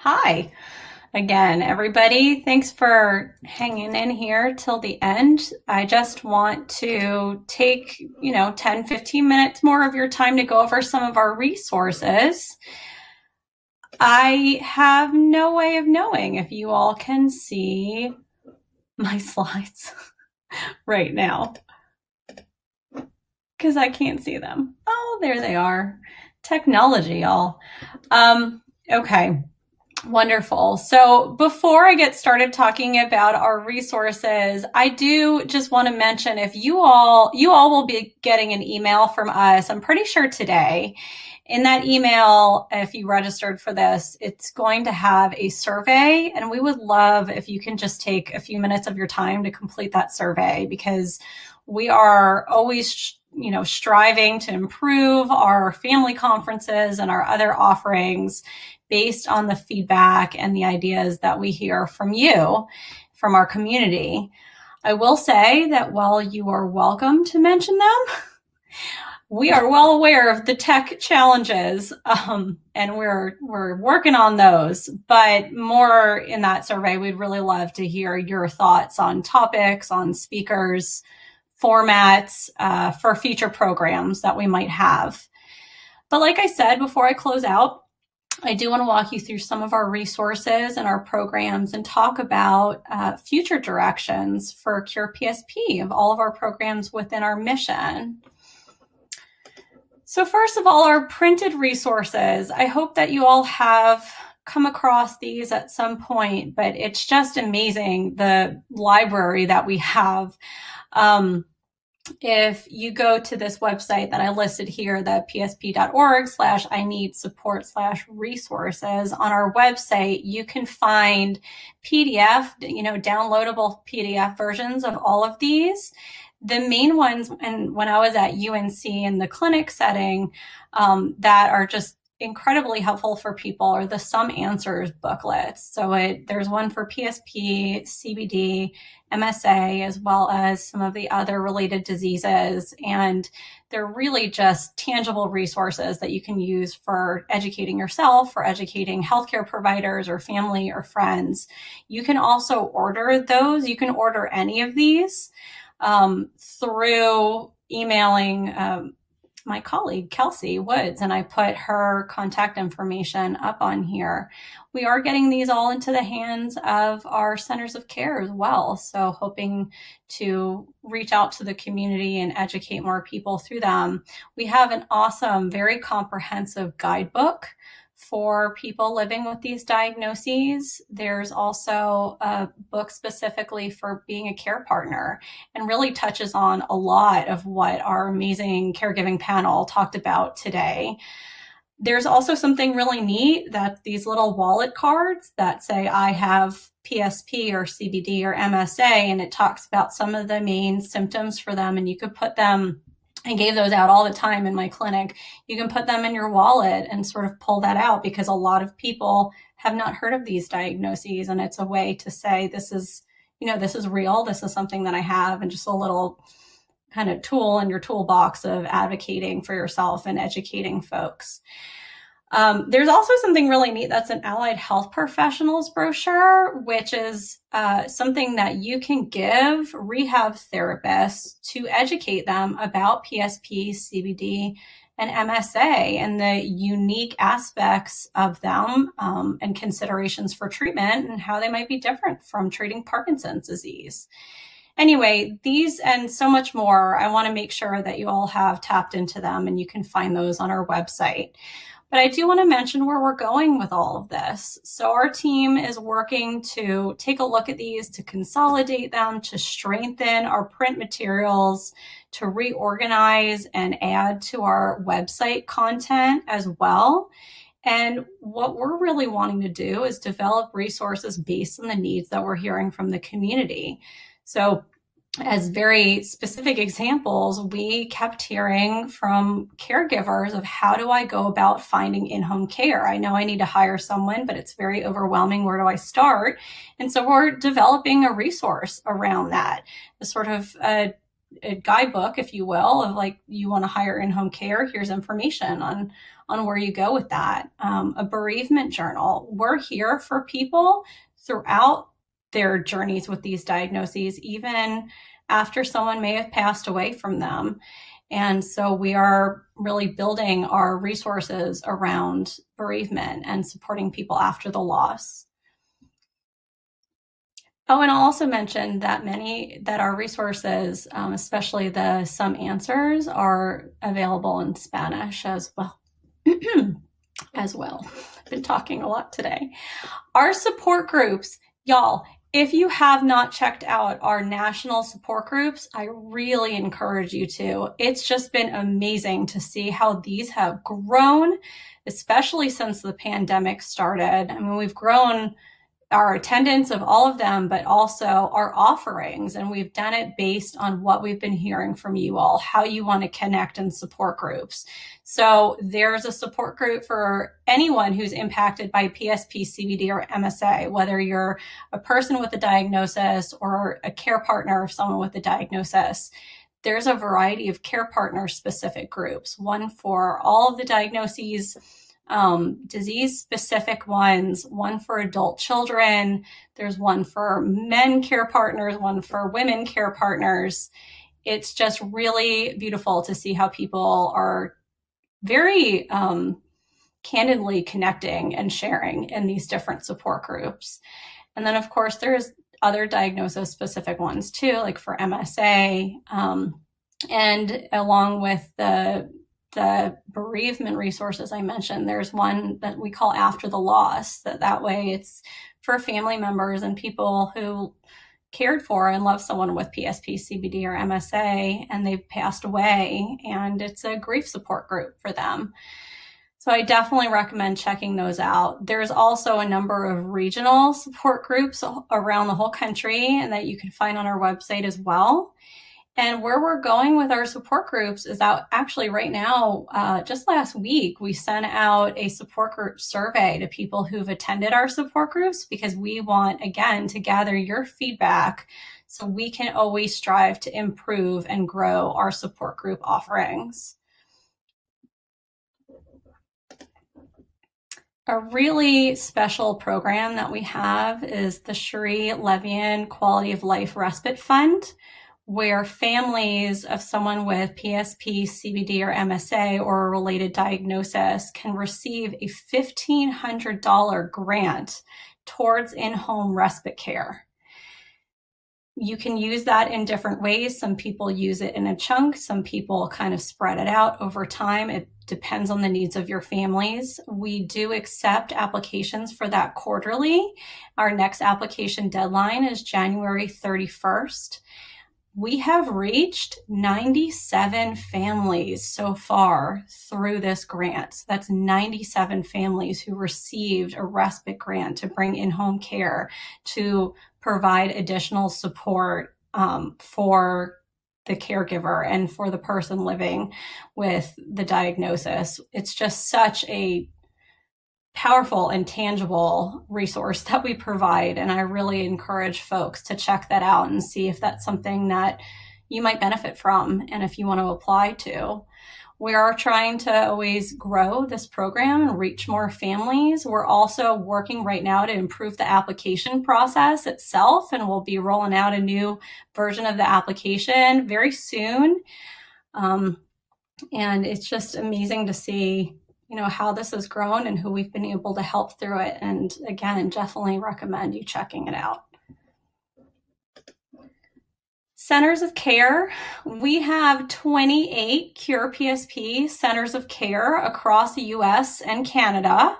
Hi again, everybody. Thanks for hanging in here till the end. I just want to take, 10, 15 minutes more of your time to go over some of our resources. I have no way of knowing if you all can see my slides right now because I can't see them. Oh, there they are. Technology, y'all. Okay. Wonderful. So before I get started talking about our resources, I do just want to mention if you all will be getting an email from us, I'm pretty sure today. In that email, if you registered for this, it's going to have a survey, and we would love if you can just take a few minutes of your time to complete that survey, because we are always striving to improve our family conferences and our other offerings based on the feedback and the ideas that we hear from you, from our community. I will say that while you are welcome to mention them, we are well aware of the tech challenges, and we're working on those. But more in that survey, we'd really love to hear your thoughts on topics, on speakers, formats for future programs that we might have. But like I said, before I close out, I do want to walk you through some of our resources and our programs and talk about future directions for CurePSP of all of our programs within our mission. So first of all, our printed resources. I hope that you all have come across these at some point, but it's just amazing, the library that we have. If you go to this website that I listed here, the psp.org/I-need-support/resources, on our website, you can find PDF, downloadable PDF versions of all of these. The main ones, and when I was at UNC in the clinic setting, that are just incredibly helpful for people are the Some Answers booklets. So there's one for PSP, CBD, MSA, as well as some of the other related diseases. And they're really just tangible resources that you can use for educating yourself, for educating healthcare providers or family or friends. You can also order those. You can order any of these through emailing my colleague, Kelsey Woods, and I put her contact information up on here. We are getting these all into the hands of our centers of care as well. So hoping to reach out to the community and educate more people through them. We have an awesome, very comprehensive guidebook for people living with these diagnoses. There's also a book specifically for being a care partner and really touches on a lot of what our amazing caregiving panel talked about today. There's also something really neat, that these little wallet cards that say I have PSP or CBD or MSA, and it talks about some of the main symptoms for them, and you could put them, I gave those out all the time in my clinic. You can put them in your wallet and sort of pull that out, because a lot of people have not heard of these diagnoses. And it's a way to say, this is real. This is something that I have, and just a little kind of tool in your toolbox of advocating for yourself and educating folks. There's also something really neat that's an allied health professionals brochure, which is something that you can give rehab therapists to educate them about PSP, CBD, and MSA and the unique aspects of them and considerations for treatment and how they might be different from treating Parkinson's disease. Anyway, these and so much more, I want to make sure that you all have tapped into them, and you can find those on our website. But I do want to mention where we're going with all of this. So our team is working to take a look at these, to consolidate them, to strengthen our print materials, to reorganize and add to our website content as well. And what we're really wanting to do is develop resources based on the needs that we're hearing from the community. So as very specific examples, we kept hearing from caregivers of, how do I go about finding in-home care? I know I need to hire someone, but it's very overwhelming. Where do I start? And so we're developing a resource around that, a sort of a guidebook, if you will, of like, you want to hire in-home care, here's information on where you go with that. A bereavement journal. We're here for people throughout their journeys with these diagnoses, even after someone may have passed away from them. And so we are really building our resources around bereavement and supporting people after the loss. Oh, and I'll also mention that our resources, especially the Some Answers, are available in Spanish as well. I've been talking a lot today. Our support groups, y'all, if you have not checked out our national support groups, I really encourage you to. It's just been amazing to see how these have grown, especially since the pandemic started. I mean, we've grown our attendance of all of them, but also our offerings. And we've done it based on what we've been hearing from you all, how you want to connect in support groups. So there's a support group for anyone who's impacted by PSP, CBD, or MSA, whether you're a person with a diagnosis or a care partner of someone with a diagnosis. There's a variety of Carepartner specific groups, one for all of the diagnoses, disease specific ones, one for adult children. There's one for men care partners, one for women care partners. It's just really beautiful to see how people are very candidly connecting and sharing in these different support groups. And then of course there's other diagnosis specific ones too, like for MSA, and along with the bereavement resources I mentioned, there's one that we call After the Loss, that way it's for family members and people who cared for and love someone with PSP, CBD, or MSA, and they've passed away, and it's a grief support group for them. So I definitely recommend checking those out. There's also a number of regional support groups around the whole country and that you can find on our website as well. And where we're going with our support groups is out actually right now, just last week, we sent out a support group survey to people who've attended our support groups, because we want, again, to gather your feedback so we can always strive to improve and grow our support group offerings. A really special program that we have is the Shurer Levian Quality of Life Respite Fund, where families of someone with PSP, CBD, or MSA, or a related diagnosis can receive a $1,500 grant towards in-home respite care. You can use that in different ways. Some people use it in a chunk. Some people kind of spread it out over time. It depends on the needs of your families. We do accept applications for that quarterly. Our next application deadline is January 31st. We have reached 97 families so far through this grant. So that's 97 families who received a respite grant to bring in-home care to provide additional support for the caregiver and for the person living with the diagnosis. It's just such a powerful and tangible resource that we provide. And I really encourage folks to check that out and see if that's something that you might benefit from and if you want to apply to. We are trying to always grow this program and reach more families. We're also working right now to improve the application process itself, and we'll be rolling out a new version of the application very soon. And it's just amazing to see how this has grown and who we've been able to help through it. And again, definitely recommend you checking it out. Centers of care. We have 28 CurePSP centers of care across the US and Canada.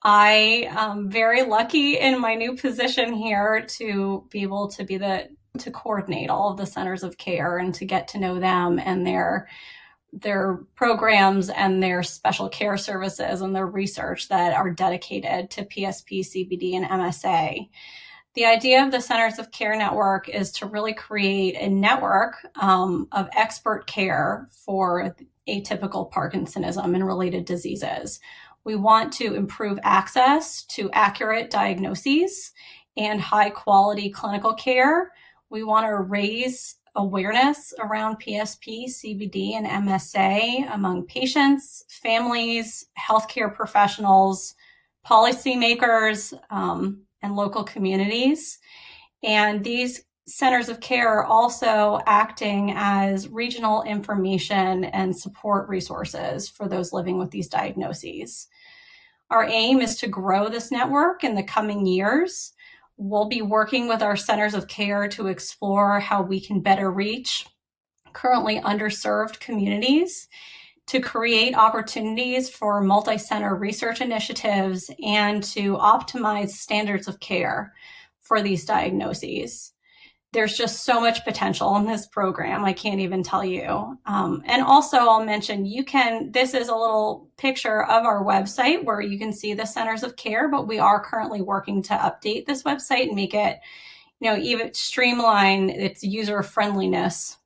I am very lucky in my new position here to be able to to coordinate all of the centers of care and to get to know them and their programs and their special care services and their research that are dedicated to PSP, CBD, and MSA. The idea of the Centers of Care Network is to really create a network of expert care for atypical Parkinsonism and related diseases. We want to improve access to accurate diagnoses and high quality clinical care. We want to raise awareness around PSP, CBD, and MSA among patients, families, healthcare professionals, policymakers, and local communities. And these centers of care are also acting as regional information and support resources for those living with these diagnoses. Our aim is to grow this network in the coming years. We'll be working with our centers of care to explore how we can better reach currently underserved communities, to create opportunities for multi-center research initiatives, and to optimize standards of care for these diagnoses. There's just so much potential in this program. I can't even tell you. And also I'll mention this is a little picture of our website where you can see the centers of care, but we are currently working to update this website and make it, even streamline its user friendliness,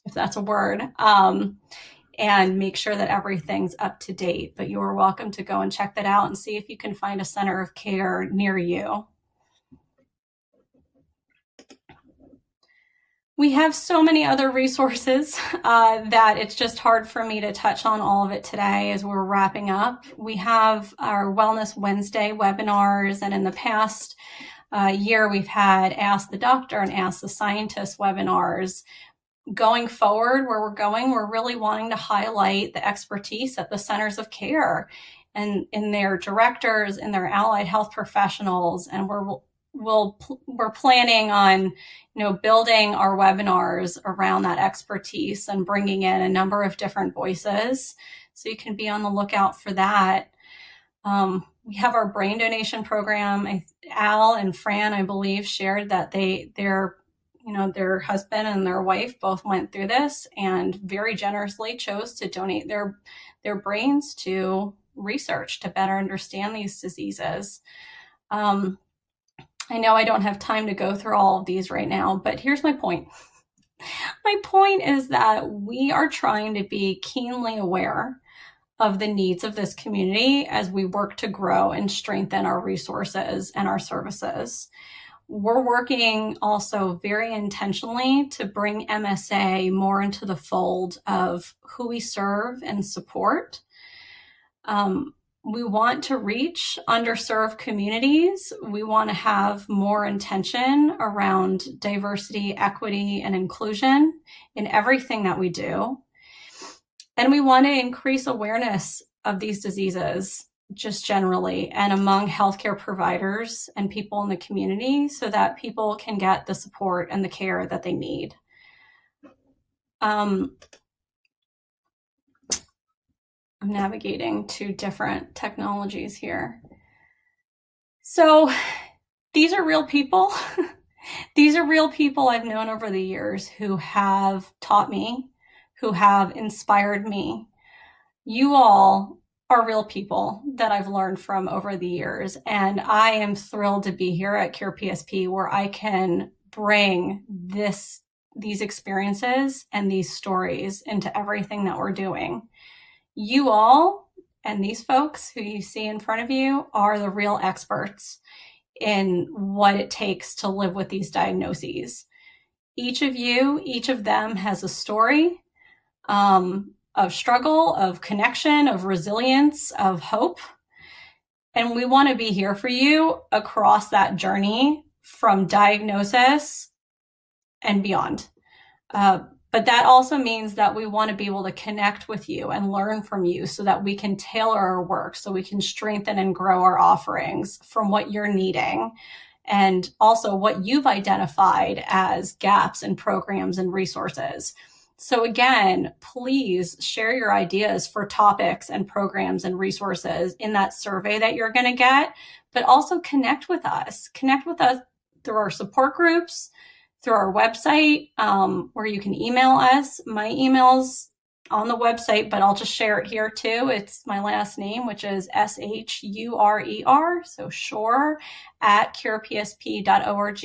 if that's a word, and make sure that everything's up to date. But you are welcome to go and check that out and see if you can find a center of care near you. We have so many other resources that it's just hard for me to touch on all of it today as we're wrapping up. We have our Wellness Wednesday webinars, and in the past year, we've had Ask the Doctor and Ask the Scientist webinars. Going forward, where we're going, we're really wanting to highlight the expertise at the centers of care and in their directors and their allied health professionals, and we're planning on building our webinars around that expertise and bringing in a number of different voices, so you can be on the lookout for that. We have our brain donation program. Al and Fran, I believe, shared that their husband and their wife both went through this and very generously chose to donate their brains to research to better understand these diseases. I know I don't have time to go through all of these right now, but here's my point. My point is that we are trying to be keenly aware of the needs of this community as we work to grow and strengthen our resources and our services. We're working also very intentionally to bring MSA more into the fold of who we serve and support. We want to reach underserved communities. We want to have more intention around diversity, equity, and inclusion in everything that we do. And we want to increase awareness of these diseases just generally and among healthcare providers and people in the community so that people can get the support and the care that they need. I'm navigating two different technologies here. So these are real people. These are real people I've known over the years who have taught me, who have inspired me. You all are real people that I've learned from over the years. And I am thrilled to be here at CurePSP where I can bring these experiences and these stories into everything that we're doing. You all and these folks who you see in front of you are the real experts in what it takes to live with these diagnoses. Each of them has a story of struggle, of connection, of resilience, of hope. And we want to be here for you across that journey from diagnosis and beyond. But that also means that we want to be able to connect with you and learn from you so that we can tailor our work, so we can strengthen and grow our offerings from what you're needing and also what you've identified as gaps in programs and resources. So again, please share your ideas for topics and programs and resources in that survey that you're going to get, but also connect with us. Connect with us through our support groups, through our website, where you can email us. My email's on the website, but I'll just share it here too. It's my last name, which is Shurer, so Shurer @curepsp.org.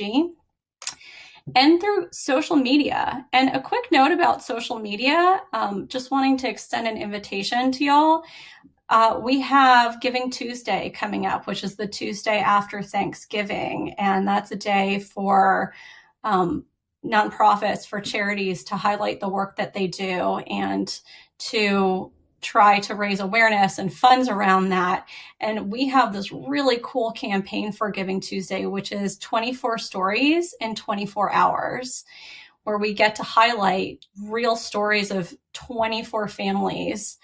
And through social media. And a quick note about social media, just wanting to extend an invitation to y'all. We have Giving Tuesday coming up, which is the Tuesday after Thanksgiving. And that's a day for nonprofits, for charities to highlight the work that they do and to try to raise awareness and funds around that. And we have this really cool campaign for Giving Tuesday, which is 24 stories in 24 hours, where we get to highlight real stories of 24 families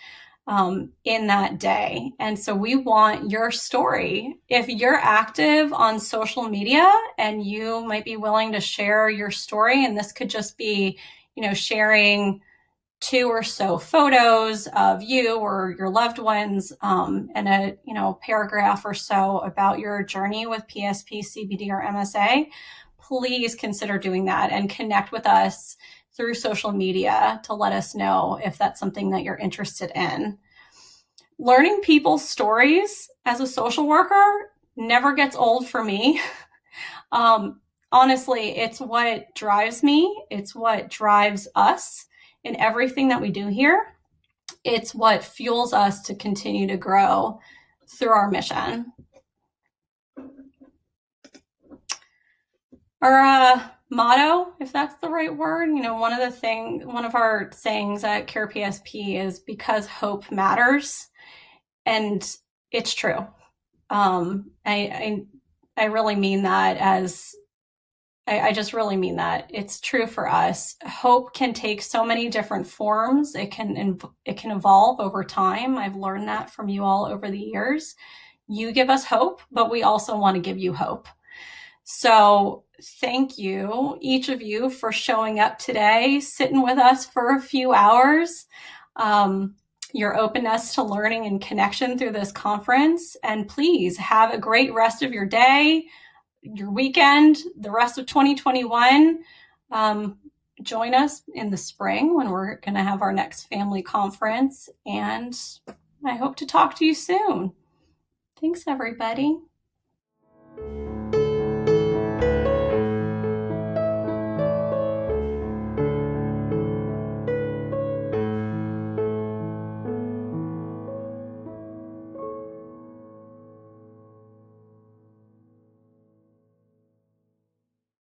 in that day. And so we want your story. If you're active on social media and you might be willing to share your story, and this could just be, sharing 2 or so photos of you or your loved ones, and a, paragraph or so about your journey with PSP, CBD, or MSA, please consider doing that and connect with us through social media to let us know if that's something that you're interested in. Learning people's stories as a social worker never gets old for me. Honestly, it's what drives me. It's what drives us in everything that we do here. It's what fuels us to continue to grow through our mission. Our motto, if that's the right word, one of our sayings at CurePSP is because hope matters. And it's true. I really mean that I just really mean that. It's true for us. Hope can take so many different forms. It can evolve over time. I've learned that from you all over the years. You give us hope, but we also want to give you hope. So thank you, each of you, for showing up today, sitting with us for a few hours, your openness to learning and connection through this conference. And please have a great rest of your day, your weekend, the rest of 2021. Join us in the spring when we're going to have our next family conference. And I hope to talk to you soon. Thanks, everybody.